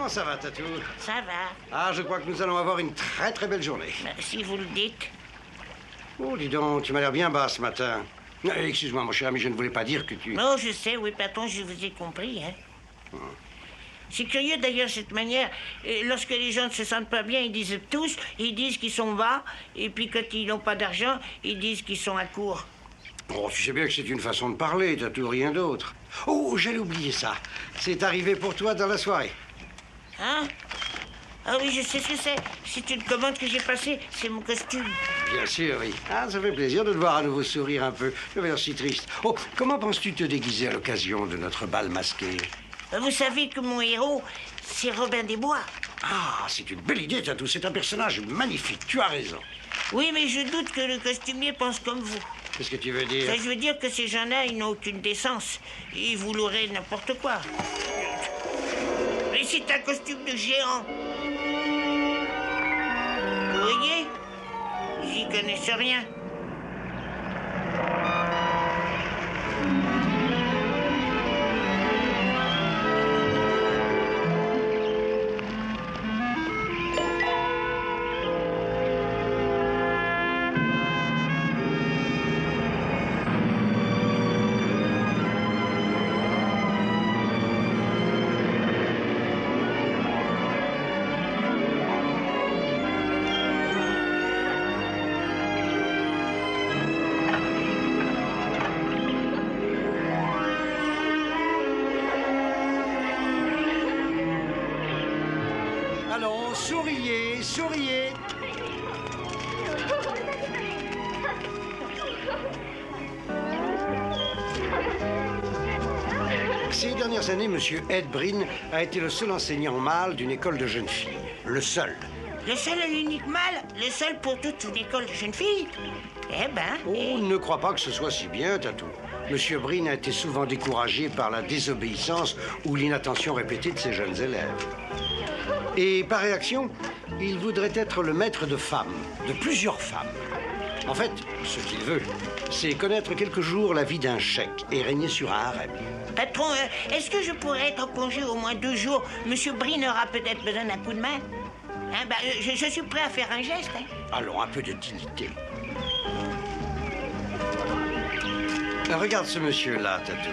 Comment ça va, Tatou? Ça va. Ah, je crois que nous allons avoir une très très belle journée. Si vous le dites. Oh, dis donc, tu m'as l'air bien bas ce matin. Excuse-moi, mon cher ami, je ne voulais pas dire que tu... Non, je sais, oui, patron, je vous ai compris, hein. C'est curieux, d'ailleurs, cette manière. Lorsque les gens ne se sentent pas bien, ils disent tous, ils disent qu'ils sont bas, et puis quand ils n'ont pas d'argent, ils disent qu'ils sont à court. Oh, tu sais bien que c'est une façon de parler, Tatou, rien d'autre. Oh, j'allais oublier ça. C'est arrivé pour toi dans la soirée. Hein? Ah oui, je sais ce que c'est. C'est une commande que j'ai passée. C'est mon costume. Bien sûr, oui. Ah, ça fait plaisir de te voir à nouveau sourire un peu. Tu as l'air si triste. Oh, comment penses-tu te déguiser à l'occasion de notre bal masqué? Vous savez que mon héros, c'est Robin des Bois. Ah, c'est une belle idée, Tatou. C'est un personnage magnifique. Tu as raison. Oui, mais je doute que le costumier pense comme vous. Qu'est-ce que tu veux dire? Ça, je veux dire que ces gens-là, ils n'ont aucune décence. Ils vous l'auraient n'importe quoi. Mais c'est un costume de géant. Vous voyez? J'y connaissais rien. Allons, souriez, souriez. Ces dernières années, Monsieur Ed Brin a été le seul enseignant mâle d'une école de jeunes filles. Le seul. Le seul et l'unique mâle? Le seul pour toute une école de jeunes filles? Eh ben... Oh, ne crois pas que ce soit si bien, Tatou. Monsieur Brin a été souvent découragé par la désobéissance ou l'inattention répétée de ses jeunes élèves. Et par réaction, il voudrait être le maître de femmes, de plusieurs femmes. En fait, ce qu'il veut, c'est connaître quelques jours la vie d'un cheik et régner sur un harem. Patron, est-ce que je pourrais être en congé au moins 2 jours? Monsieur Brin aura peut-être besoin d'un coup de main. Hein, je suis prêt à faire un geste. Hein. Allons, un peu de dignité. Regarde ce monsieur-là, Tatou.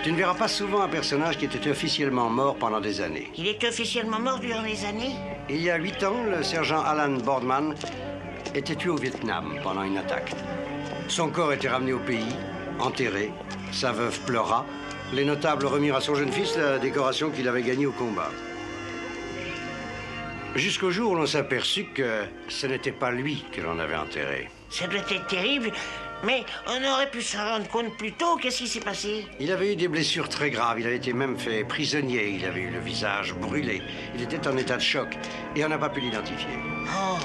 Tu ne verras pas souvent un personnage qui était officiellement mort pendant des années. Il est officiellement mort durant des années? Il y a 8 ans, le sergent Alan Boardman était tué au Vietnam pendant une attaque. Son corps était ramené au pays, enterré. Sa veuve pleura. Les notables remirent à son jeune fils la décoration qu'il avait gagnée au combat. Jusqu'au jour où l'on s'aperçut que ce n'était pas lui que l'on avait enterré. Ça doit être terrible, mais on aurait pu s'en rendre compte plus tôt. Qu'est-ce qui s'est passé? Il avait eu des blessures très graves. Il avait été même fait prisonnier. Il avait eu le visage brûlé. Il était en état de choc et on n'a pas pu l'identifier. Oh.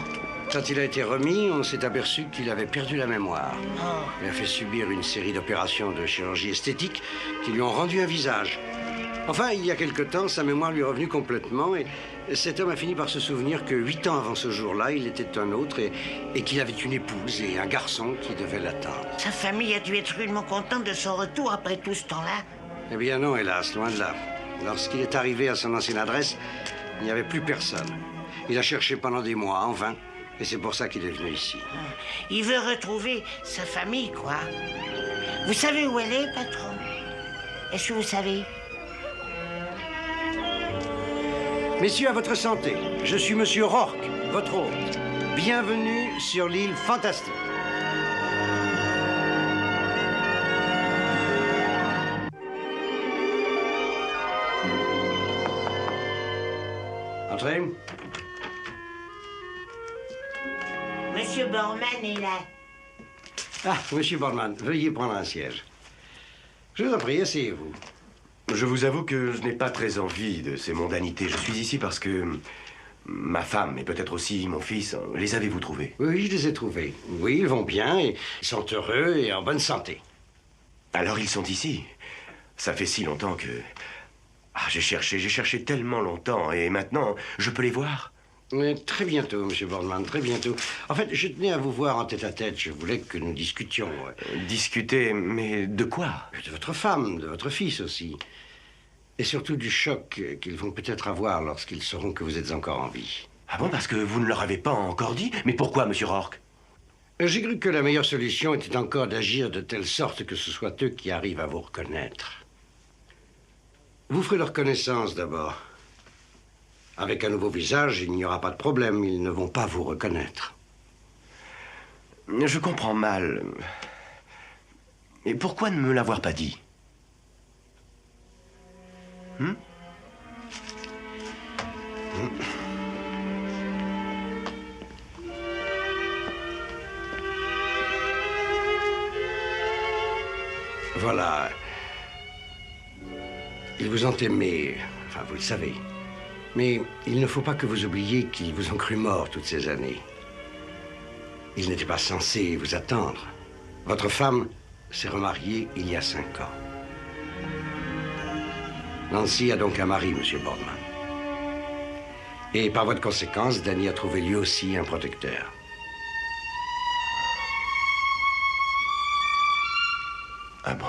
Quand il a été remis, on s'est aperçu qu'il avait perdu la mémoire. Oh. Il a fait subir une série d'opérations de chirurgie esthétique qui lui ont rendu un visage. Enfin, il y a quelque temps, sa mémoire lui est revenue complètement et cet homme a fini par se souvenir que 8 ans avant ce jour-là, il était un autre et qu'il avait une épouse et un garçon qui devait l'attendre. Sa famille a dû être rudement contente de son retour après tout ce temps-là. Eh bien non, hélas, loin de là. Lorsqu'il est arrivé à son ancienne adresse, il n'y avait plus personne. Il a cherché pendant des mois, en vain, et c'est pour ça qu'il est venu ici. Il veut retrouver sa famille, quoi. Vous savez où elle est, patron? Est-ce que vous savez? Messieurs, à votre santé. Je suis Monsieur Rourke, votre hôte. Bienvenue sur l'île fantastique. Entrez. Monsieur Borman est là. Ah, Monsieur Boardman, veuillez prendre un siège. Je vous en prie, asseyez-vous. Je vous avoue que je n'ai pas très envie de ces mondanités. Je suis ici parce que ma femme et peut-être aussi mon fils, les avez-vous trouvés? Oui, je les ai trouvés. Oui, ils vont bien et ils sont heureux et en bonne santé. Alors ils sont ici. Ça fait si longtemps que... Ah, j'ai cherché tellement longtemps et maintenant, je peux les voir? Très bientôt, Monsieur Boardman, très bientôt. En fait, je tenais à vous voir en tête-à-tête. Je voulais que nous discutions. Discuter, mais de quoi? De votre femme, de votre fils aussi. Et surtout du choc qu'ils vont peut-être avoir lorsqu'ils sauront que vous êtes encore en vie. Ah bon, parce que vous ne leur avez pas encore dit? Mais pourquoi, monsieur Rourke? J'ai cru que la meilleure solution était encore d'agir de telle sorte que ce soit eux qui arrivent à vous reconnaître. Vous ferez leur connaissance d'abord. Avec un nouveau visage, il n'y aura pas de problème. Ils ne vont pas vous reconnaître. Je comprends mal. Et pourquoi ne me l'avoir pas dit? Voilà. Ils vous ont aimé, enfin vous le savez. Mais il ne faut pas que vous oubliez qu'ils vous ont cru mort toutes ces années. Ils n'étaient pas censés vous attendre. Votre femme s'est remariée il y a 5 ans. Nancy a donc un mari, monsieur Boardman. Et par voie de conséquence, Danny a trouvé lui aussi un protecteur. Ah bon?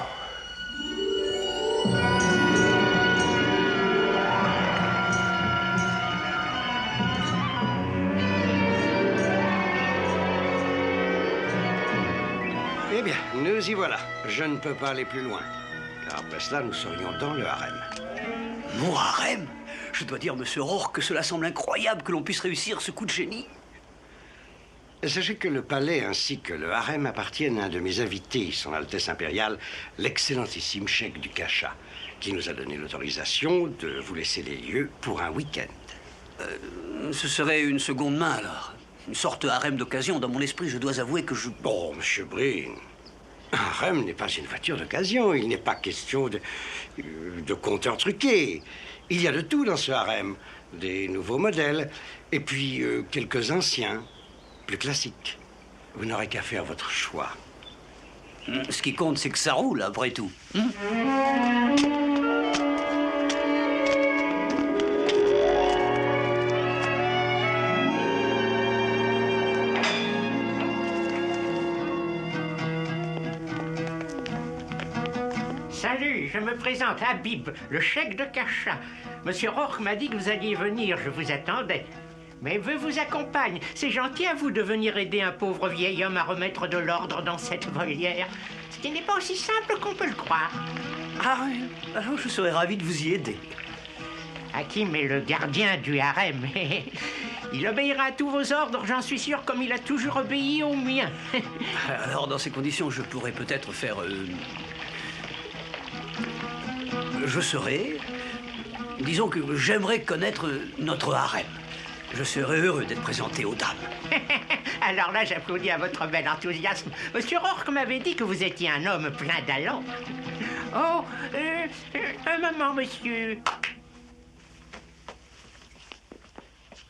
Eh bien, nous y voilà. Je ne peux pas aller plus loin. Car après cela, nous serions dans le harem. Mon harem? Je dois dire, monsieur Rourke, que cela semble incroyable que l'on puisse réussir ce coup de génie. Sachez que le palais ainsi que le harem appartiennent à un de mes invités, son Altesse impériale, l'excellentissime cheikh du Cacha, qui nous a donné l'autorisation de vous laisser les lieux pour un week-end. Ce serait une seconde main, alors. Une sorte de harem d'occasion. Dans mon esprit, je dois avouer que je... Bon, monsieur Breen, un harem n'est pas une voiture d'occasion. Il n'est pas question de compteurs truqués. Il y a de tout dans ce harem. Des nouveaux modèles, et puis quelques anciens, plus classiques. Vous n'aurez qu'à faire votre choix. Ce qui compte, c'est que ça roule, après tout. Salut, je me présente Habib, le cheikh de Cacha. Monsieur Rourke m'a dit que vous alliez venir, je vous attendais. Mais vœux vous accompagne. C'est gentil à vous de venir aider un pauvre vieil homme à remettre de l'ordre dans cette volière. Ce qui n'est pas aussi simple qu'on peut le croire. Ah oui, alors je serais ravi de vous y aider. Hakim est le gardien du harem. Il obéira à tous vos ordres, j'en suis sûr, comme il a toujours obéi aux miens. Alors, dans ces conditions, je pourrais peut-être faire... Je serais... Disons que j'aimerais connaître notre harem. Je serais heureux d'être présenté aux dames. Alors là, j'applaudis à votre bel enthousiasme. Monsieur Rourke m'avait dit que vous étiez un homme plein d'allant. Oh, un moment, monsieur.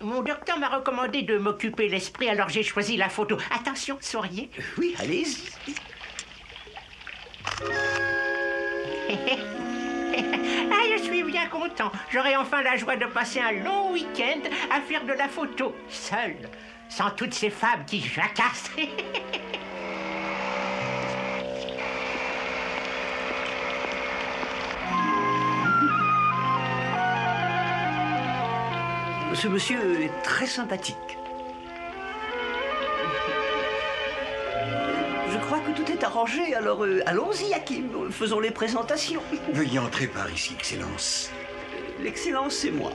Mon docteur m'a recommandé de m'occuper l'esprit, alors j'ai choisi la photo. Attention, souriez. Oui, allez-y. Ah, je suis bien content. J'aurai enfin la joie de passer un long week-end à faire de la photo, seul, sans toutes ces femmes qui jacassent. Ce monsieur est très sympathique. Je crois que tout est arrangé, alors allons-y, Hakim. Faisons les présentations. Veuillez entrer par ici, Excellence. L'Excellence, c'est moi.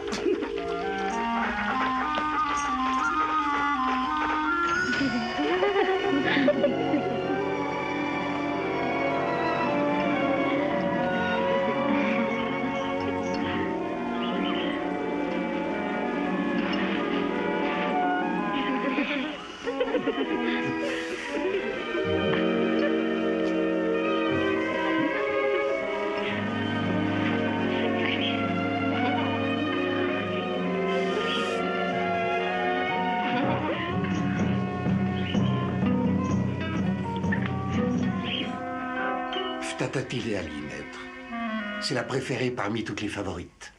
Tatatil Ali, maître. C'est la préférée parmi toutes les favorites.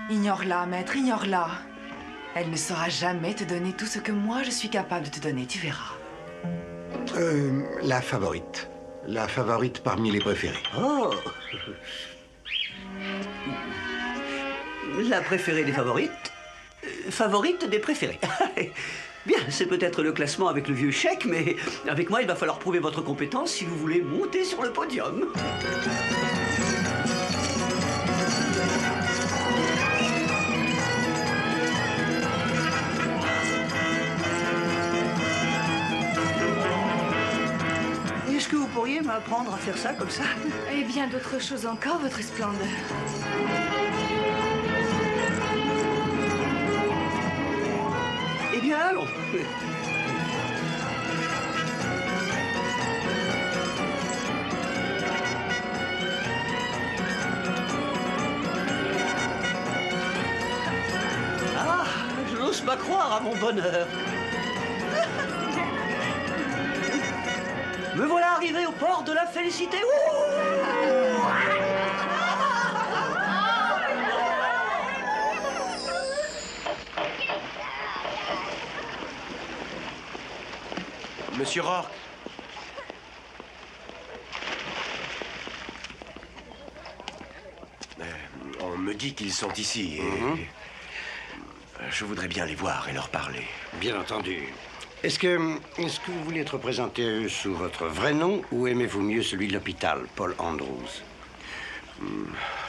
Ignore-la, maître, ignore-la. Elle ne saura jamais te donner tout ce que moi je suis capable de te donner, tu verras. La favorite. La favorite parmi les préférées. Oh! La préférée des favorites. Favorite des préférés. Bien, c'est peut-être le classement avec le vieux chèque, mais avec moi, il va falloir prouver votre compétence si vous voulez monter sur le podium. Est-ce que vous pourriez m'apprendre à faire ça comme ça? Et bien d'autres choses encore, votre splendeur. Eh bien, allons. Ah, je n'ose pas croire à mon bonheur. Me voilà arrivé au port de la félicité. Monsieur Rourke. On me dit qu'ils sont ici et je voudrais bien les voir et leur parler. Bien entendu. Est-ce que vous voulez être présenté à eux sous votre vrai nom ou aimez-vous mieux celui de l'hôpital, Paul Andrews?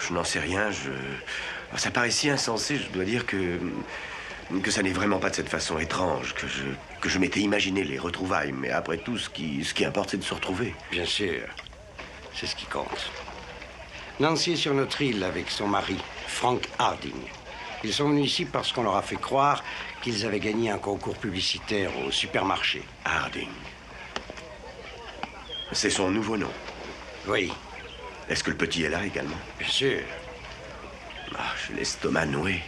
Je n'en sais rien, Ça paraît si insensé, je dois dire que ça n'est vraiment pas de cette façon étrange que je m'étais imaginé les retrouvailles. Mais après tout, ce qui importe, c'est de se retrouver. Bien sûr. C'est ce qui compte. Nancy est sur notre île avec son mari, Frank Harding. Ils sont venus ici parce qu'on leur a fait croire qu'ils avaient gagné un concours publicitaire au supermarché. Harding. C'est son nouveau nom. Oui. Est-ce que le petit est là également? Bien sûr. Ah, j'ai l'estomac noué.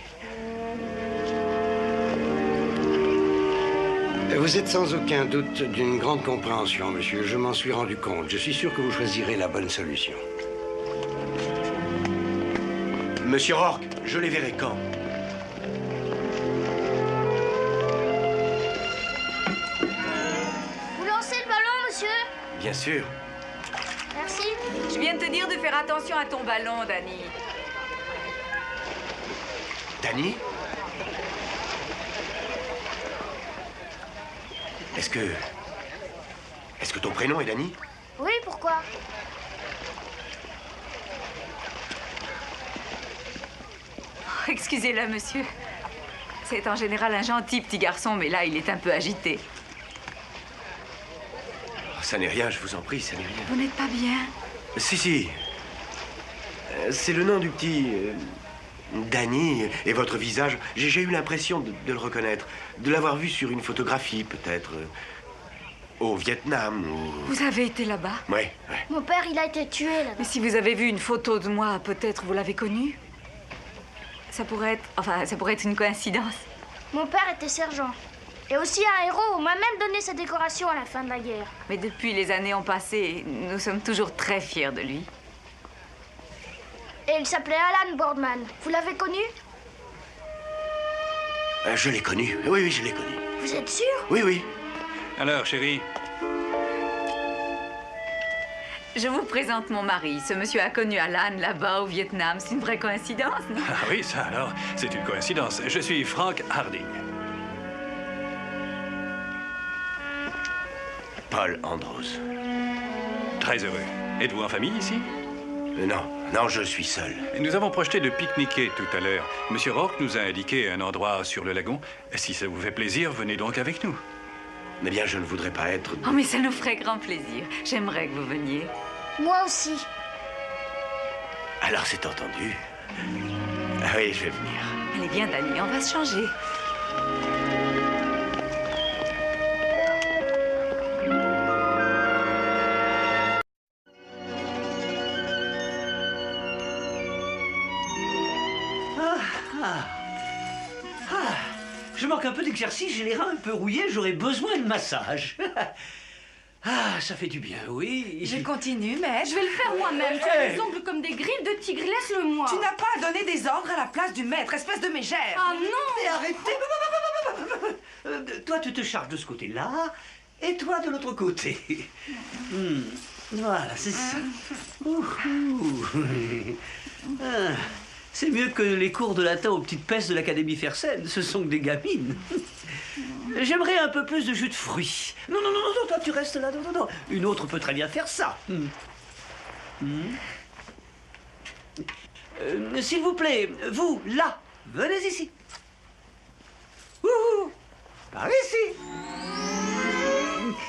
Vous êtes sans aucun doute d'une grande compréhension, monsieur. Je m'en suis rendu compte. Je suis sûr que vous choisirez la bonne solution. Monsieur Rourke, je les verrai quand? Vous lancez le ballon, monsieur? Bien sûr. Merci. Je viens de te dire de faire attention à ton ballon, Danny. Danny? Est-ce que ton prénom est Danny? Oui, pourquoi? Excusez-le, monsieur. C'est en général un gentil petit garçon, mais là, il est un peu agité. Oh, ça n'est rien, je vous en prie, ça n'est rien. Vous n'êtes pas bien? Si. C'est le nom du petit... Danny et votre visage. J'ai eu l'impression de le reconnaître. De l'avoir vu sur une photographie, peut-être. Au Vietnam ou... Vous avez été là-bas? Oui. Mon père, il a été tué là-bas. Mais si vous avez vu une photo de moi, peut-être vous l'avez connu? Ça pourrait être... Enfin, ça pourrait être une coïncidence. Mon père était sergent. Et aussi un héros. On m'a même donné sa décoration à la fin de la guerre. Mais depuis les années ont passé, nous sommes toujours très fiers de lui. Et il s'appelait Alan Boardman. Vous l'avez connu? Je l'ai connu. Oui, je l'ai connu. Vous êtes sûr? Oui. Alors, chérie? Je vous présente mon mari. Ce monsieur a connu Alan là-bas au Vietnam. C'est une vraie coïncidence, non? Ah oui, ça alors, c'est une coïncidence. Je suis Frank Harding. Paul Andrews. Très heureux. Êtes-vous en famille ici? Non, je suis seul. Nous avons projeté de pique-niquer tout à l'heure. Monsieur Rourke nous a indiqué un endroit sur le lagon. Si ça vous fait plaisir, venez donc avec nous. Eh bien, je ne voudrais pas être... Oh, mais ça nous ferait grand plaisir. J'aimerais que vous veniez. Moi aussi. Alors, c'est entendu. Ah oui, je vais venir. Allez, bien, Danny, on va se changer. Je manque un peu d'exercice, j'ai les reins un peu rouillés, j'aurais besoin de massage. Ah, ça fait du bien, oui. Je continue, mais je vais le faire moi-même. Tu as les ongles comme des griffes de tigre, laisse-le-moi. Tu n'as pas à donner des ordres à la place du maître, espèce de mégère. Ah non! Mais arrêtez. Toi, tu te charges de ce côté-là, et toi de l'autre côté. Voilà, c'est ça. C'est mieux que les cours de latin aux petites pestes de l'Académie Fersen. Ce sont que des gamines. J'aimerais un peu plus de jus de fruits. Non, non, non, non, toi, tu restes là. Non, non, non. Une autre peut très bien faire ça. S'il vous plaît, vous, là, venez ici. Ouh, par ici.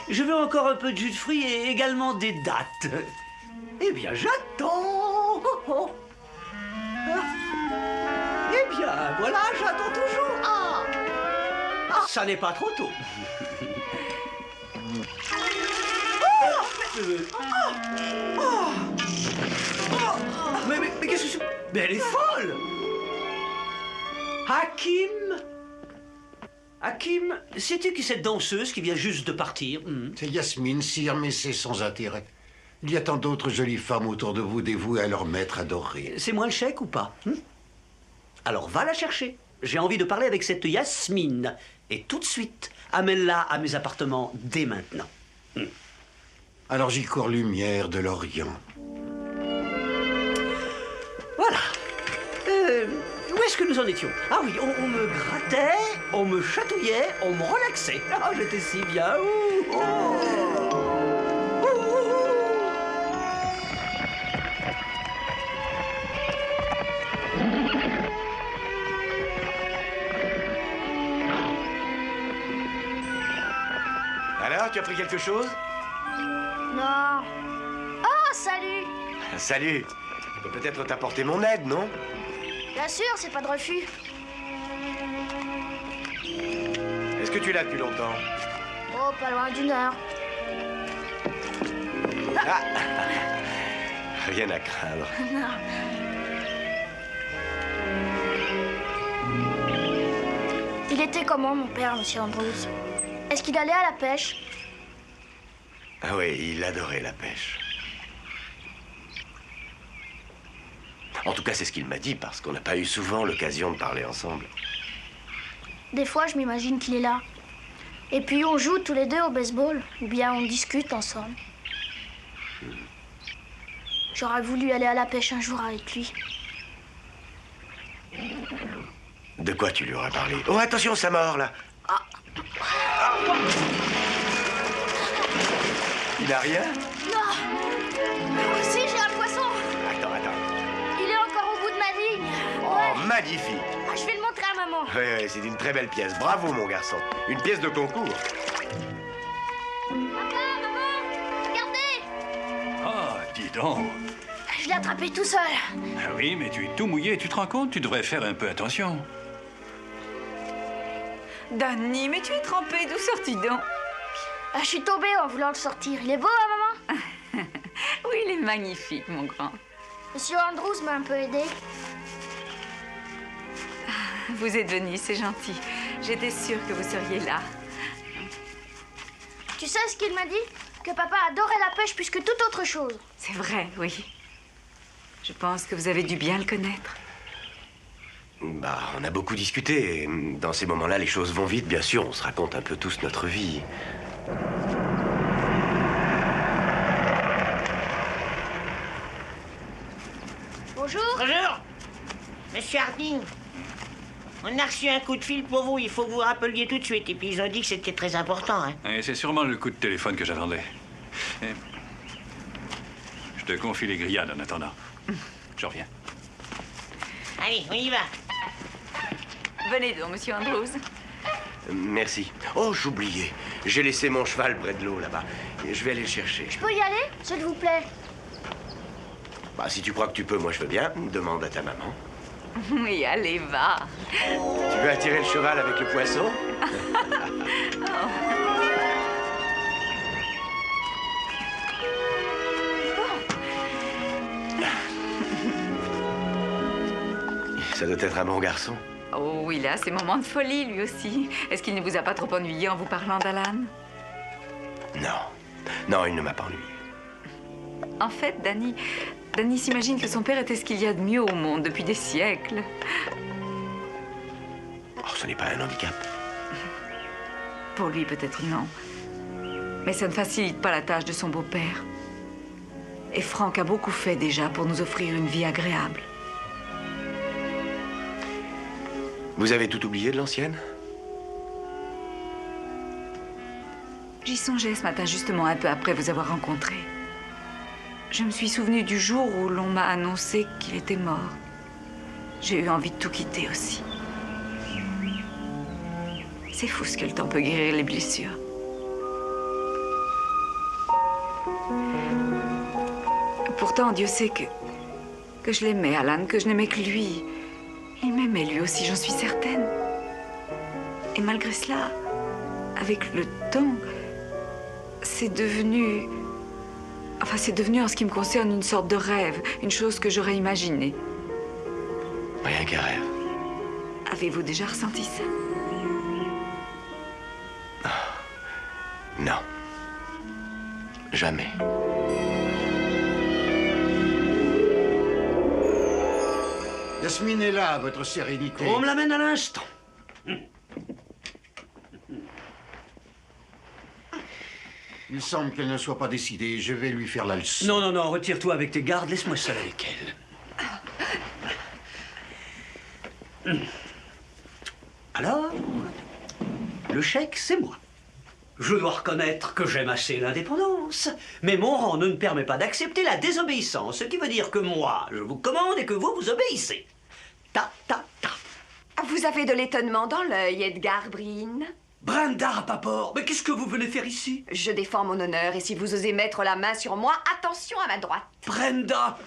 Je veux encore un peu de jus de fruits et également des dattes. Eh bien, j'attends. Eh bien, voilà, j'attends toujours. Ah, ça n'est pas trop tôt. Mais qu'est-ce que c'est? Mais elle est folle. Hakim, sais-tu qui cette danseuse qui vient juste de partir? C'est Yasmine, sire, mais c'est sans intérêt. Il y a tant d'autres jolies femmes autour de vous dévouées à leur maître adoré. C'est moi le chèque ou pas? Alors va la chercher. J'ai envie de parler avec cette Yasmine. Et tout de suite, amène-la à mes appartements dès maintenant. Alors j'y cours lumière de l'Orient. Voilà. Où est-ce que nous en étions? Ah oui, on me grattait, on me chatouillait, on me relaxait. Ah, j'étais si bien. Alors, tu as pris quelque chose? Non. Oh, salut. Salut. Je peux peut-être t'apporter mon aide, non? Bien sûr, c'est pas de refus. Est-ce que tu l'as depuis longtemps? Oh, pas loin d'1 heure. Ah. Rien à craindre. Non. Il était comment, mon père, monsieur Andrews? Est-ce qu'il allait à la pêche? Ah oui, il adorait la pêche. En tout cas, c'est ce qu'il m'a dit, parce qu'on n'a pas eu souvent l'occasion de parler ensemble. Des fois, je m'imagine qu'il est là. Et puis, on joue tous les deux au baseball, ou bien on discute ensemble. J'aurais voulu aller à la pêche un jour avec lui. De quoi tu lui auras parlé? Oh, attention, ça mord, là. Ah. Il a rien? Non. Si, j'ai un poisson. Attends. Il est encore au bout de ma ligne. Oh, magnifique. Ah, je vais le montrer à maman. Oui, c'est une très belle pièce. Bravo, mon garçon. Une pièce de concours. Papa, maman, regardez. Ah, dis donc. Je l'ai attrapé tout seul. Ah oui, mais tu es tout mouillé. Tu te rends compte? Tu devrais faire un peu attention. Danny, mais tu es trempé. D'où sortis donc? Je suis tombée en voulant le sortir. Il est beau, hein, maman? Oui, il est magnifique, mon grand. Monsieur Andrews m'a un peu aidé. Vous êtes venu, c'est gentil. J'étais sûre que vous seriez là. Tu sais ce qu'il m'a dit? Que papa adorait la pêche plus que toute autre chose. C'est vrai, oui. Je pense que vous avez dû bien le connaître. Bah, on a beaucoup discuté. Et dans ces moments-là, les choses vont vite, bien sûr. On se raconte un peu tous notre vie. Bonjour. Bonjour. Monsieur Harding. On a reçu un coup de fil pour vous. Il faut que vous rappeliez tout de suite. Et puis ils ont dit que c'était très important. Hein. Et c'est sûrement le coup de téléphone que j'attendais. Je te confie les grillades en attendant. Je reviens. Allez, on y va. Venez donc, monsieur Andrews. Merci. Oh, j'oubliais. J'ai laissé mon cheval près de l'eau, là-bas. Je vais aller le chercher. Je peux y aller, s'il vous plaît? Bah, si tu crois que tu peux, moi je veux bien. Demande à ta maman. Oui, allez, va. Tu veux attirer le cheval avec le poisson? Ça doit être un bon garçon. Oh, il a ses moments de folie, lui aussi. Est-ce qu'il ne vous a pas trop ennuyé en vous parlant d'Alan? Non, il ne m'a pas ennuyé. En fait, Danny s'imagine que son père était ce qu'il y a de mieux au monde depuis des siècles. Oh, ce n'est pas un handicap. Pour lui, peut-être non. Mais ça ne facilite pas la tâche de son beau-père. Et Frank a beaucoup fait déjà pour nous offrir une vie agréable. Vous avez tout oublié de l'ancienne? J'y songeais ce matin, justement, un peu après vous avoir rencontré. Je me suis souvenu du jour où l'on m'a annoncé qu'il était mort. J'ai eu envie de tout quitter aussi. C'est fou ce que le temps peut guérir les blessures. Pourtant, Dieu sait que je l'aimais, Alan, que je n'aimais que lui. Il m'aimait lui aussi, j'en suis certaine. Et malgré cela, avec le temps, c'est devenu... Enfin, c'est devenu, en ce qui me concerne, une sorte de rêve, une chose que j'aurais imaginée. Rien qu'un rêve. Avez-vous déjà ressenti ça? Non. Jamais. Yasmine est là, votre sérénité. On me l'amène à l'instant. Il semble qu'elle ne soit pas décidée. Je vais lui faire la leçon. Non, non, non, retire-toi avec tes gardes. Laisse-moi seul avec elle. Alors, le chèque, c'est moi. Je dois reconnaître que j'aime assez l'indépendance, mais mon rang ne me permet pas d'accepter la désobéissance, ce qui veut dire que moi, je vous commande et que vous, vous obéissez. Ta, ta, ta. Vous avez de l'étonnement dans l'œil, Edgar Breen. Brenda Rapaport, mais qu'est-ce que vous venez faire ici? Je défends mon honneur, et si vous osez mettre la main sur moi, attention à ma droite. Brenda!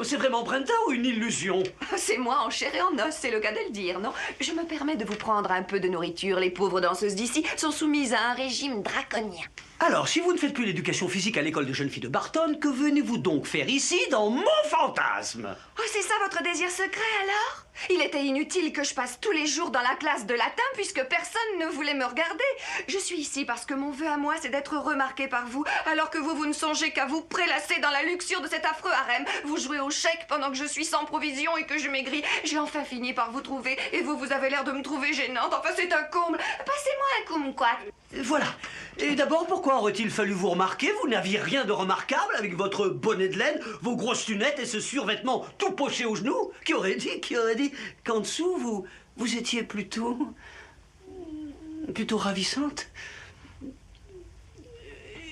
C'est vraiment Brenda ou une illusion? C'est moi en chair et en os, c'est le cas de le dire, non? Je me permets de vous prendre un peu de nourriture. Les pauvres danseuses d'ici sont soumises à un régime draconien. Alors, si vous ne faites plus l'éducation physique à l'école de jeunes filles de Barton, que venez-vous donc faire ici dans mon fantasme? Oh, c'est ça votre désir secret, alors? Il était inutile que je passe tous les jours dans la classe de latin puisque personne ne voulait me regarder. Je suis ici parce que mon vœu à moi, c'est d'être remarqué par vous, alors que vous ne songez qu'à vous prélasser dans la luxure de cet affreux harem. Vous jouez au chèque pendant que je suis sans provision et que je maigris. J'ai enfin fini par vous trouver et vous avez l'air de me trouver gênante. Enfin, c'est un comble. Passez-moi un kumquat. Voilà. Et d'abord, pourquoi aurait-il fallu vous remarquer? Vous n'aviez rien de remarquable avec votre bonnet de laine, vos grosses lunettes et ce survêtement tout poché aux genoux? Qui aurait dit qu'en dessous, vous étiez plutôt ravissante?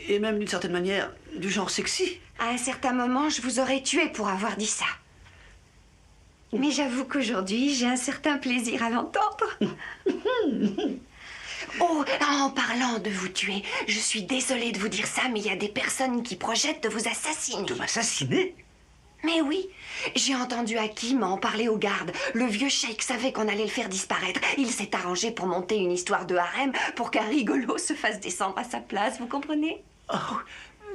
Et même d'une certaine manière, du genre sexy? À un certain moment, je vous aurais tué pour avoir dit ça. Mais j'avoue qu'aujourd'hui, j'ai un certain plaisir à l'entendre. Oh, en parlant de vous tuer, je suis désolée de vous dire ça, mais il y a des personnes qui projettent de vous assassiner. De m'assassiner? Mais oui, j'ai entendu Hakim en parler aux gardes. Le vieux cheikh savait qu'on allait le faire disparaître. Il s'est arrangé pour monter une histoire de harem pour qu'un rigolo se fasse descendre à sa place, vous comprenez? Oh,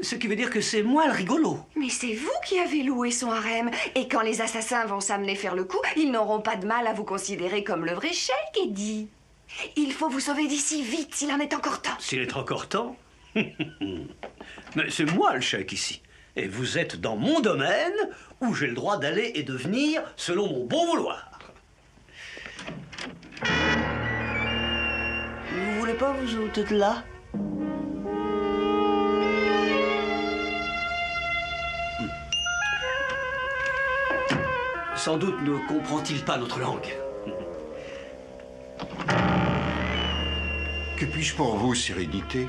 ce qui veut dire que c'est moi le rigolo. Mais c'est vous qui avez loué son harem. Et quand les assassins vont s'amener faire le coup, ils n'auront pas de mal à vous considérer comme le vrai cheikh, Eddie. Il faut vous sauver d'ici vite, s'il en est encore temps. S'il est encore temps? Mais c'est moi le cheikh ici. Et vous êtes dans mon domaine où j'ai le droit d'aller et de venir selon mon bon vouloir. Vous voulez pas vous ôter de là? Sans doute ne comprend-il pas notre langue. Que puis-je pour vous, sérénité?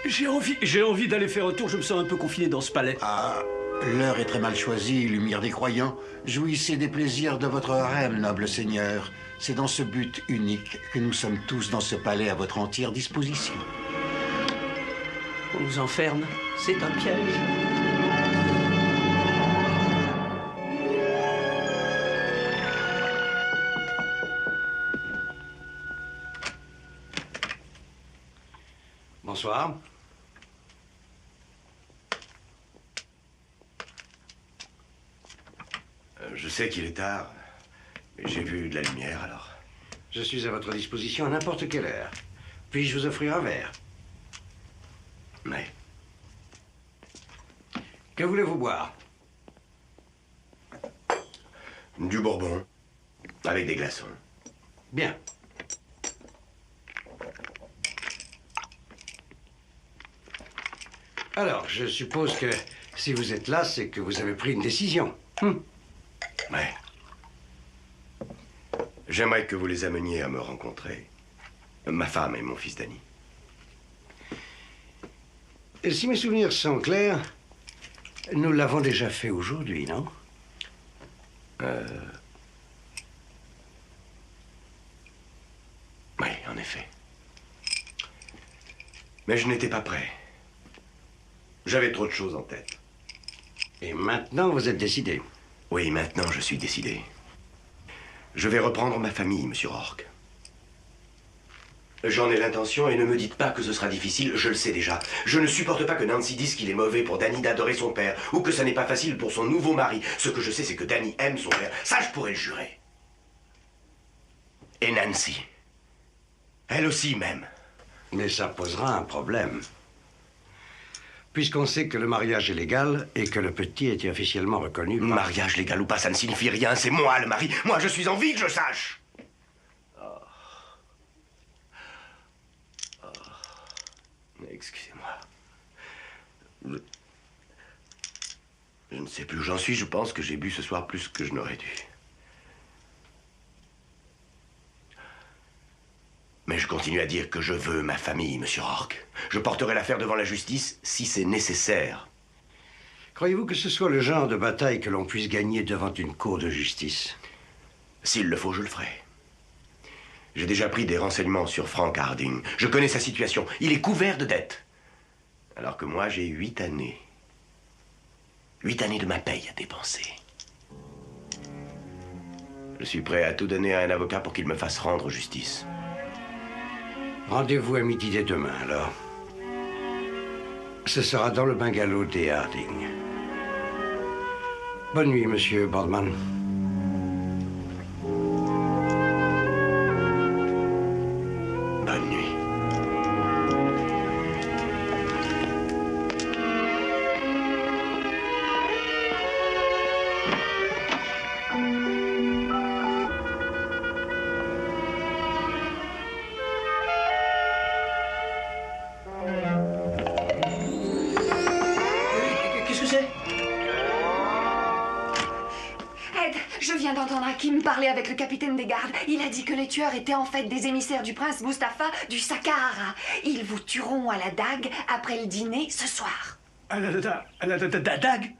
J'ai envie d'aller faire un tour, je me sens un peu confiné dans ce palais. Ah, l'heure est très mal choisie, lumière des croyants. Jouissez des plaisirs de votre harem, noble seigneur. C'est dans ce but unique que nous sommes tous dans ce palais à votre entière disposition. On nous enferme, c'est un piège. Bonsoir. Je sais qu'il est tard, mais j'ai vu de la lumière, alors. Je suis à votre disposition à n'importe quelle heure. Puis-je vous offrir un verre? Oui. Que voulez-vous boire? Du bourbon, avec des glaçons. Bien. Alors, je suppose que si vous êtes là, c'est que vous avez pris une décision. Ouais. J'aimerais que vous les ameniez à me rencontrer. Ma femme et mon fils Danny. Et si mes souvenirs sont clairs, nous l'avons déjà fait aujourd'hui, non? Oui, en effet. Mais je n'étais pas prêt. J'avais trop de choses en tête. Et maintenant, vous êtes décidé? Oui, maintenant, je suis décidé. Je vais reprendre ma famille, monsieur Rourke. J'en ai l'intention et ne me dites pas que ce sera difficile, je le sais déjà. Je ne supporte pas que Nancy dise qu'il est mauvais pour Danny d'adorer son père, ou que ça n'est pas facile pour son nouveau mari. Ce que je sais, c'est que Danny aime son père. Ça, je pourrais le jurer. Et Nancy. Elle aussi m'aime. Mais ça posera un problème. Puisqu'on sait que le mariage est légal et que le petit a été officiellement reconnu par... Mariage légal ou pas, ça ne signifie rien. C'est moi le mari. Moi, je suis en vie, que je sache. Excusez-moi. Je ne sais plus où j'en suis. Je pense que j'ai bu ce soir plus que je n'aurais dû. Mais je continue à dire que je veux ma famille, monsieur Rourke. Je porterai l'affaire devant la justice si c'est nécessaire. Croyez-vous que ce soit le genre de bataille que l'on puisse gagner devant une cour de justice? S'il le faut, je le ferai. J'ai déjà pris des renseignements sur Frank Harding. Je connais sa situation. Il est couvert de dettes. Alors que moi, j'ai 8 années. 8 années de ma paye à dépenser. Je suis prêt à tout donner à un avocat pour qu'il me fasse rendre justice. Rendez-vous à midi dès demain, alors. Ce sera dans le bungalow des Harding. Bonne nuit, monsieur Boardman. Bonne nuit. Qu'est-ce que c'est? Ed, je viens d'entendre Hakim parler avec le capitaine des gardes. Il a dit que les tueurs étaient en fait des émissaires du prince Mustapha du Saqqara. Ils vous tueront à la dague après le dîner ce soir. À la dague?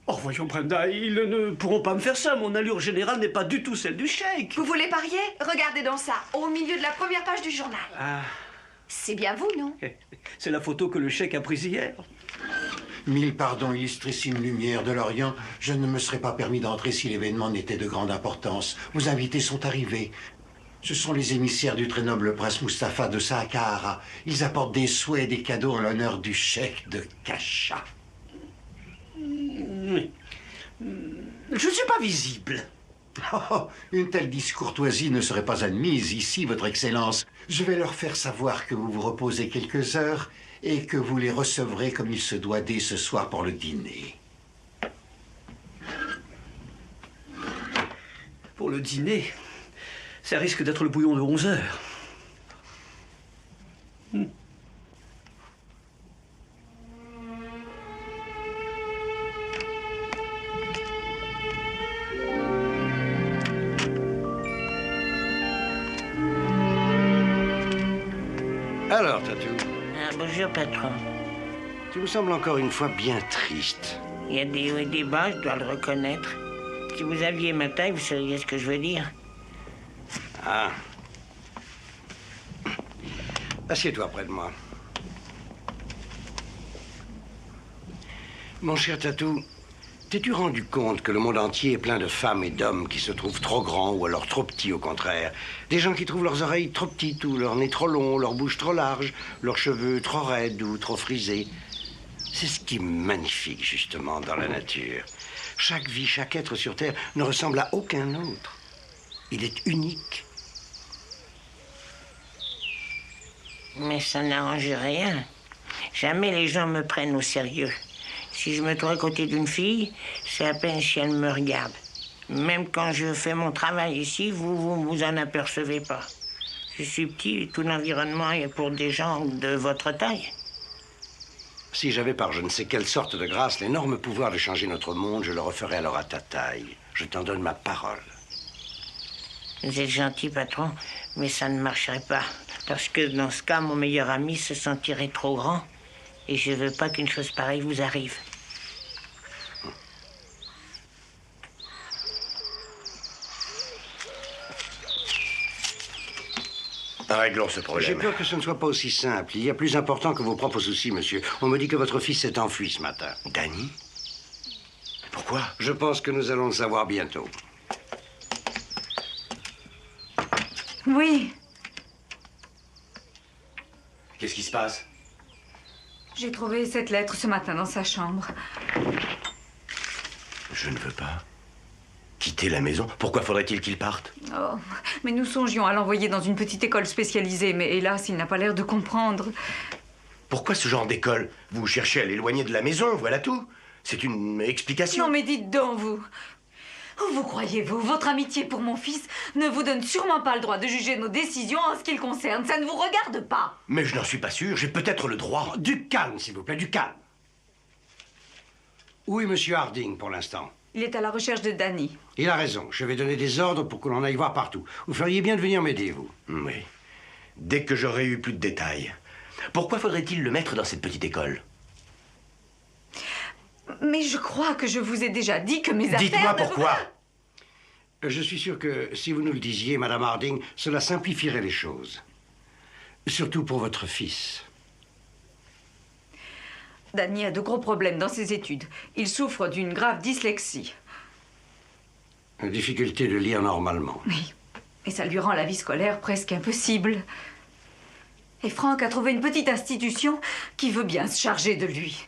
Oh, voyons, Brenda, ils ne pourront pas me faire ça. Mon allure générale n'est pas du tout celle du cheik. Vous voulez parier? Regardez dans ça, au milieu de la première page du journal. Ah, C'est bien vous, non? c'est la photo que le cheik a prise hier. Mille pardons, illustrissime lumière de l'Orient. Je ne me serais pas permis d'entrer si l'événement n'était de grande importance. Vos invités sont arrivés. Ce sont les émissaires du très noble prince Mustapha de Saqqara. Ils apportent des souhaits et des cadeaux en l'honneur du cheik de Kasha. Je ne suis pas visible. Oh, une telle discourtoisie ne serait pas admise ici, votre Excellence. Je vais leur faire savoir que vous vous reposez quelques heures et que vous les recevrez comme il se doit dès ce soir pour le dîner. Pour le dîner, ça risque d'être le bouillon de 11 heures. Alors, Tatou, Ah, bonjour, patron. tu me sembles encore une fois bien triste. Il y a des hauts et des bas, je dois le reconnaître. Si vous aviez ma taille, vous sauriez ce que je veux dire. Ah. Assieds-toi près de moi. Mon cher Tatou, t'es-tu rendu compte que le monde entier est plein de femmes et d'hommes qui se trouvent trop grands ou alors trop petits au contraire? Des gens qui trouvent leurs oreilles trop petites ou leur nez trop long, leur bouche trop large, leurs cheveux trop raides ou trop frisés. C'est ce qui est magnifique justement dans la nature. Chaque vie, chaque être sur Terre ne ressemble à aucun autre. Il est unique. Mais ça n'arrange rien. Jamais les gens me prennent au sérieux. Si je me trouve à côté d'une fille, c'est à peine si elle me regarde. Même quand je fais mon travail ici, vous en apercevez pas. Je suis petit et tout l'environnement est pour des gens de votre taille. Si j'avais par je ne sais quelle sorte de grâce l'énorme pouvoir de changer notre monde, je le referais alors à ta taille. Je t'en donne ma parole. Vous êtes gentil, patron, mais ça ne marcherait pas. Parce que dans ce cas, mon meilleur ami se sentirait trop grand. Et je veux pas qu'une chose pareille vous arrive. Réglons ce J'ai problème. peur que ce ne soit pas aussi simple. Il y a plus important que vos propres soucis, monsieur. On me dit que votre fils s'est enfui ce matin. Danny? Pourquoi? Je pense que nous allons le savoir bientôt. Oui, Qu'est-ce qui se passe? j'ai trouvé cette lettre ce matin dans sa chambre. Je ne veux pas quitter la maison. Pourquoi faudrait-il qu'il parte? Oh, mais nous songions à l'envoyer dans une petite école spécialisée, mais hélas, il n'a pas l'air de comprendre. Pourquoi ce genre d'école? Vous cherchez à l'éloigner de la maison, voilà tout. C'est une explication. Non, mais dites donc, vous. Où vous croyez-vous? Votre amitié pour mon fils ne vous donne sûrement pas le droit de juger nos décisions en ce qui le concerne. Ça ne vous regarde pas. Mais je n'en suis pas sûr. J'ai peut-être le droit. Du calme, s'il vous plaît, du calme. Où est monsieur Harding pour l'instant? Il est à la recherche de Danny. Il a raison. Je vais donner des ordres pour que l'on aille voir partout. Vous feriez bien de venir m'aider, vous. Oui. Dès que j'aurai eu plus de détails. Pourquoi faudrait-il le mettre dans cette petite école? Mais je crois que je vous ai déjà dit que mes affaires... Dites-moi pourquoi. Je suis sûr que si vous nous le disiez, Madame Harding, cela simplifierait les choses. Surtout pour votre fils. Danny a de gros problèmes dans ses études. Il souffre d'une grave dyslexie. Une difficulté de lire normalement. Oui. Et ça lui rend la vie scolaire presque impossible. Et Franck a trouvé une petite institution qui veut bien se charger de lui.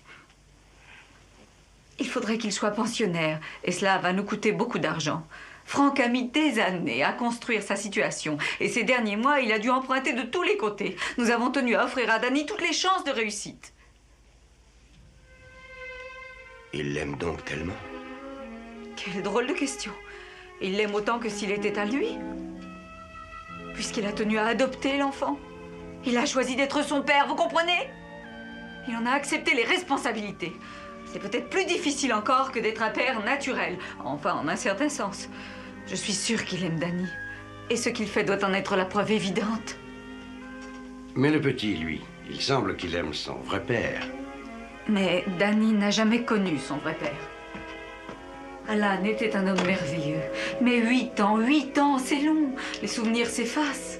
Il faudrait qu'il soit pensionnaire, et cela va nous coûter beaucoup d'argent. Franck a mis des années à construire sa situation, et ces derniers mois, il a dû emprunter de tous les côtés. Nous avons tenu à offrir à Danny toutes les chances de réussite. Il l'aime donc tellement? Quelle drôle de question. Il l'aime autant que s'il était à lui. Puisqu'il a tenu à adopter l'enfant. Il a choisi d'être son père, vous comprenez? Il en a accepté les responsabilités. C'est peut-être plus difficile encore que d'être un père naturel. Enfin, en un certain sens. Je suis sûre qu'il aime Danny. Et ce qu'il fait doit en être la preuve évidente. Mais le petit, lui, il semble qu'il aime son vrai père. Mais Danny n'a jamais connu son vrai père. Alan était un homme merveilleux. Mais 8 ans, c'est long. Les souvenirs s'effacent.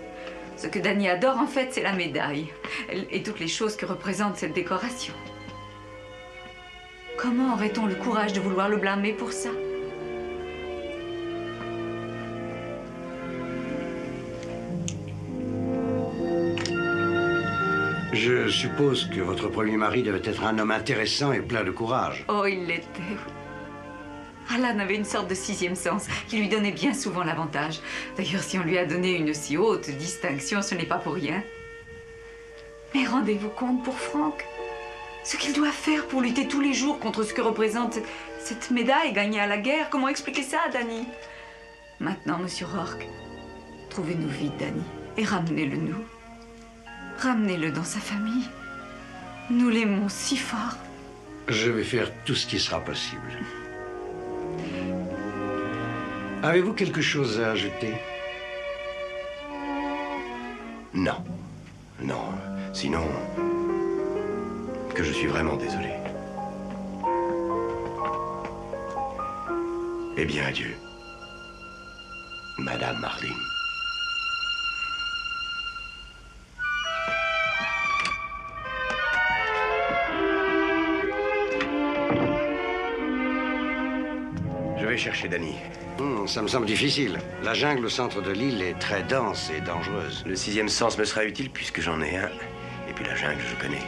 Ce que Danny adore, en fait, c'est la médaille. Et toutes les choses que représente cette décoration. Comment aurait-on le courage de vouloir le blâmer pour ça? Je suppose que votre premier mari devait être un homme intéressant et plein de courage. Oh, il l'était. Alan avait une sorte de 6e sens qui lui donnait bien souvent l'avantage. D'ailleurs, si on lui a donné une si haute distinction, ce n'est pas pour rien. Mais rendez-vous compte pour Franck, ce qu'il doit faire pour lutter tous les jours contre ce que représente cette médaille gagnée à la guerre. Comment expliquer ça à Danny? Maintenant, Monsieur Rourke, trouvez-nous vite Danny et ramenez-le nous. Ramenez-le dans sa famille. Nous l'aimons si fort. Je vais faire tout ce qui sera possible. Avez-vous quelque chose à ajouter? Non. Non. Sinon... que je suis vraiment désolé. Eh bien, adieu. Madame Harding. Je vais chercher Danny. Ça me semble difficile. La jungle au centre de l'île est très dense et dangereuse. Le 6e sens me sera utile puisque j'en ai un. Et puis la jungle, je connais.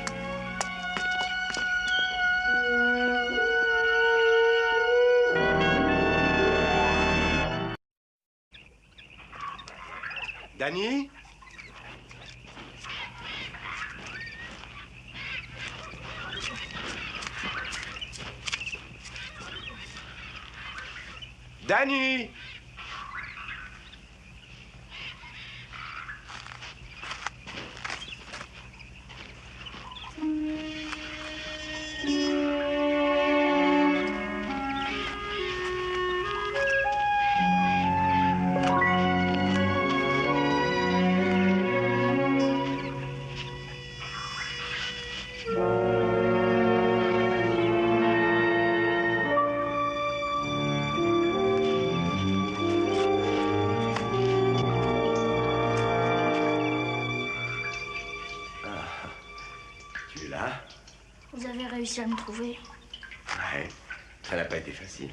Danny? Danny? Vous avez réussi à me trouver. Ouais, ça n'a pas été facile.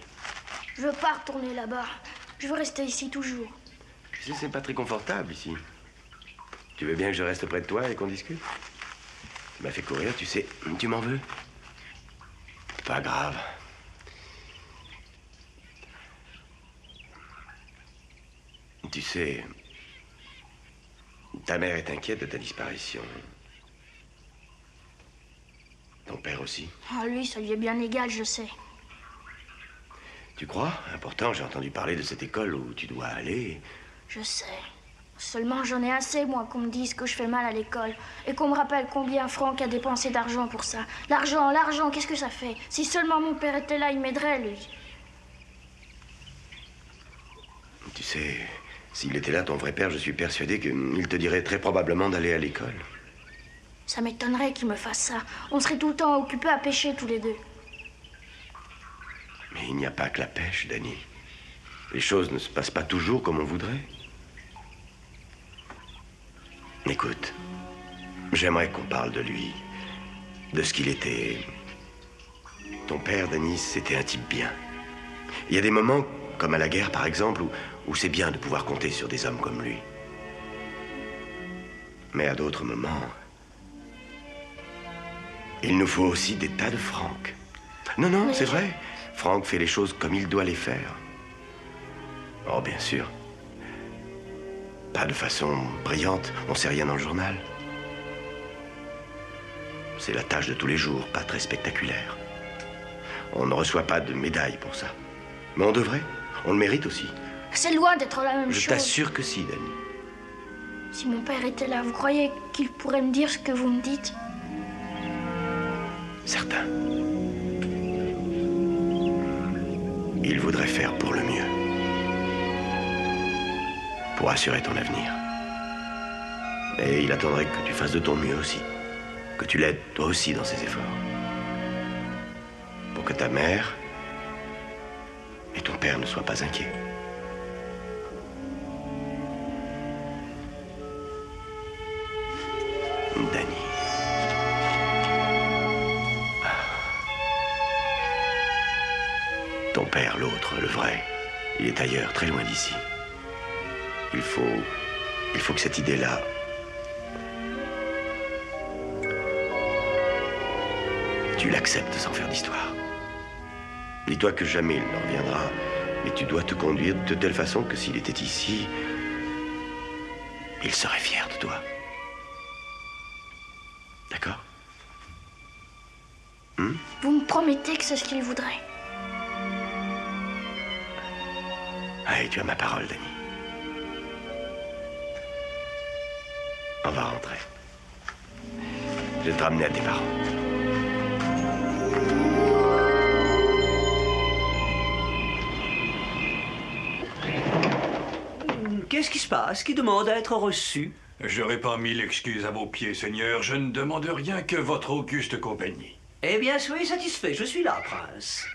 Je veux pas retourner là-bas. Je veux rester ici toujours. Tu sais, c'est pas très confortable ici. Tu veux bien que je reste près de toi et qu'on discute? Tu m'as fait courir, tu sais. Tu m'en veux? Pas grave. Tu sais, ta mère est inquiète de ta disparition. Ton père aussi. Ah, lui, ça lui est bien égal, je sais. Tu crois? Pourtant, j'ai entendu parler de cette école où tu dois aller. Je sais. Seulement, j'en ai assez, moi, qu'on me dise que je fais mal à l'école. Et qu'on me rappelle combien Franck a dépensé d'argent pour ça. L'argent, l'argent, qu'est-ce que ça fait? Si seulement mon père était là, il m'aiderait, lui. Tu sais, s'il était là, ton vrai père, je suis persuadé qu'il te dirait très probablement d'aller à l'école. Ça m'étonnerait qu'il me fasse ça. On serait tout le temps occupés à pêcher tous les deux. Mais il n'y a pas que la pêche, Danny. Les choses ne se passent pas toujours comme on voudrait. Écoute, j'aimerais qu'on parle de lui, de ce qu'il était. Ton père, Danny, c'était un type bien. Il y a des moments, comme à la guerre par exemple, où c'est bien de pouvoir compter sur des hommes comme lui. Mais à d'autres moments, il nous faut aussi des tas de Franck. Non, non, c'est vrai. Franck fait les choses comme il doit les faire. Oh, bien sûr. Pas de façon brillante, on sait rien dans le journal. C'est la tâche de tous les jours, pas très spectaculaire. On ne reçoit pas de médaille pour ça. Mais on devrait, on le mérite aussi. C'est loin d'être la même chose. Je t'assure que si, Danny. Si mon père était là, vous croyez qu'il pourrait me dire ce que vous me dites? Certain. Il voudrait faire pour le mieux. Pour assurer ton avenir. Et il attendrait que tu fasses de ton mieux aussi. Que tu l'aides toi aussi dans ses efforts. Pour que ta mère et ton père ne soient pas inquiets. Danny. Ton père, l'autre, le vrai, il est ailleurs, très loin d'ici. Il faut que cette idée-là... tu l'acceptes sans faire d'histoire. Dis-toi que jamais il ne reviendra, mais tu dois te conduire de telle façon que s'il était ici, il serait fier de toi. D'accord? Vous me promettez que c'est ce qu'il voudrait? Allez, tu as ma parole, Danny. On va rentrer. Je vais te ramener à tes parents. Qu'est-ce qui se passe? Qui demande à être reçu? J'aurais pas mis l'excuse à vos pieds, Seigneur. Je ne demande rien que votre auguste compagnie. Eh bien, soyez satisfait. Je suis là, prince.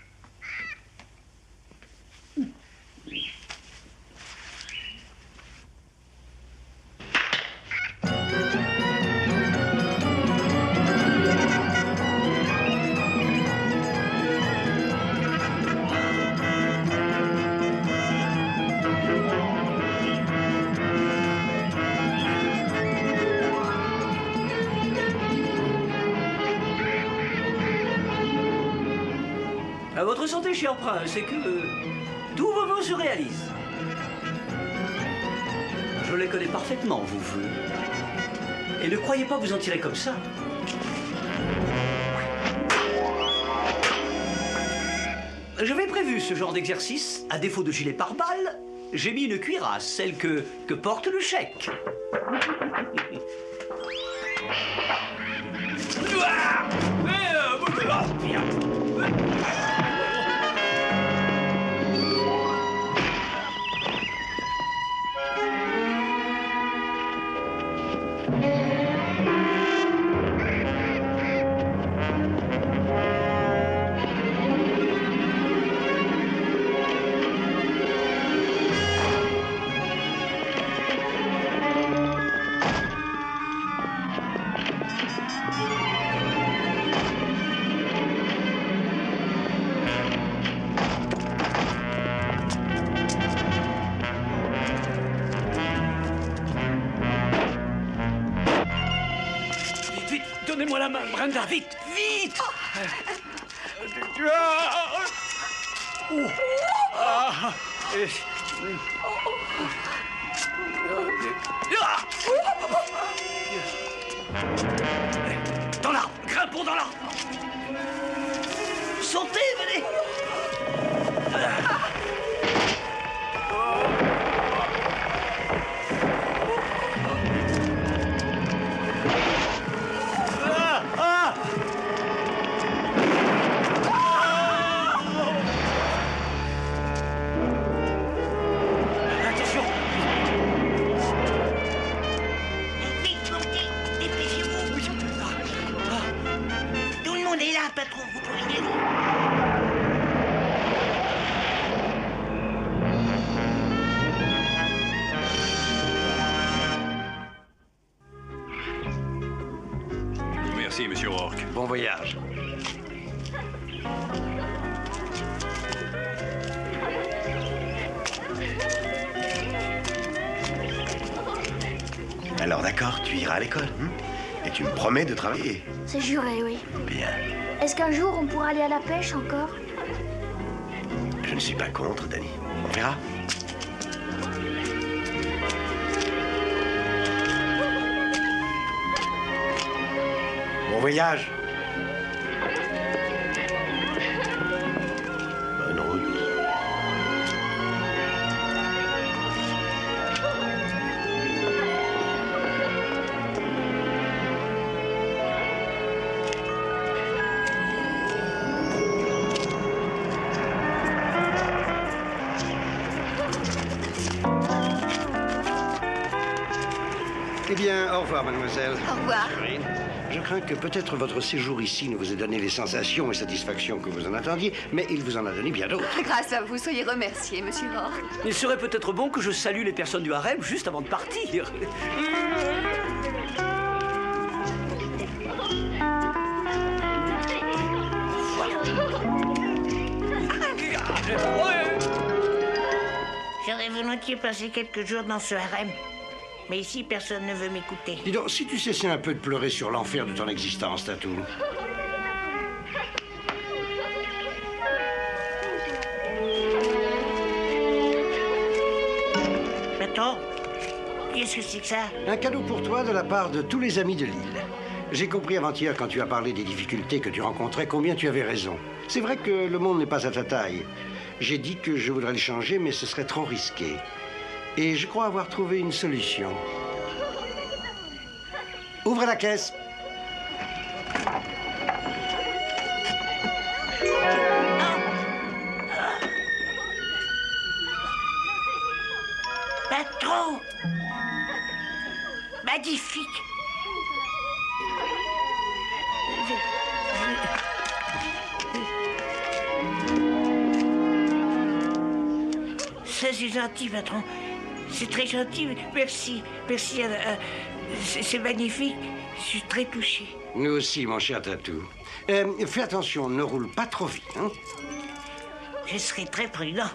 À votre santé, cher prince, et que tous vos vœux se réalisent. Je les connais parfaitement, vos vœux. Et ne croyez pas vous en tirer comme ça. J'avais prévu ce genre d'exercice. À défaut de gilet pare-balles, j'ai mis une cuirasse, celle que porte le chèque. Donnez-moi la main, Brenda, vite, vite. Dans l'arbre, grimpons dans l'arbre. Sautez, venez. Patron, vous pouvez y aller. Merci, monsieur Rourke. Bon voyage. Alors d'accord, tu iras à l'école, hein? Et tu me promets de travailler. C'est juré, oui. Bien. Est-ce qu'un jour on pourra aller à la pêche encore? Je ne suis pas contre, Danny. On verra. Bon voyage. Bonne route. Eh bien, au revoir, mademoiselle. Au revoir. Je crains que peut-être votre séjour ici ne vous ait donné les sensations et satisfactions que vous en attendiez, mais il vous en a donné bien d'autres. Grâce à vous, soyez remercié, monsieur Rourke. Il serait peut-être bon que je salue les personnes du harem juste avant de partir. J'aurais volontiers passé quelques jours dans ce harem. Mais ici, personne ne veut m'écouter. Dis donc, si tu cessais un peu de pleurer sur l'enfer de ton existence, Tatou. Patron, qu'est-ce que c'est que ça? Un cadeau pour toi de la part de tous les amis de l'île. J'ai compris avant-hier, quand tu as parlé des difficultés que tu rencontrais, combien tu avais raison. C'est vrai que le monde n'est pas à ta taille. J'ai dit que je voudrais le changer, mais ce serait trop risqué. Et je crois avoir trouvé une solution. Ouvre la caisse. Patron! Magnifique! 'C'est gentil, patron. C'est très gentil. Merci. Merci. C'est magnifique. Je suis très touché. Nous aussi, mon cher Tatou. Fais attention, ne roule pas trop vite, hein? Je serai très prudent.